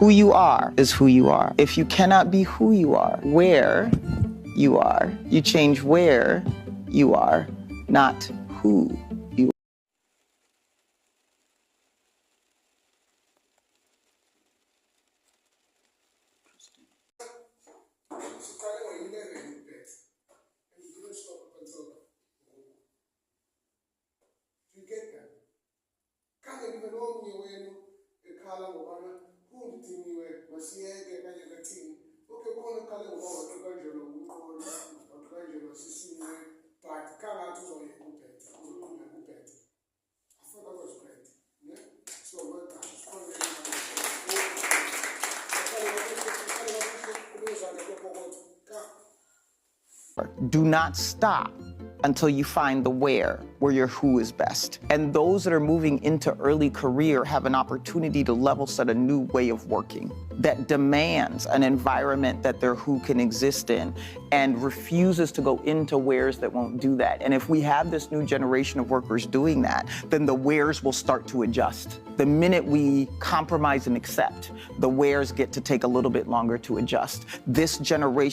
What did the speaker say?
Who you are is who you are. If you cannot be who you are, where you are, you change where you are, not who you are. Do not stop until you find the where your who is best. And those that are moving into early career have an opportunity to level set a new way of working that demands an environment that their who can exist in and refuses to go into wheres that won't do that. And if we have this new generation of workers doing that, then the wheres will start to adjust. The minute we compromise and accept, the wheres get to take a little bit longer to adjust. This generation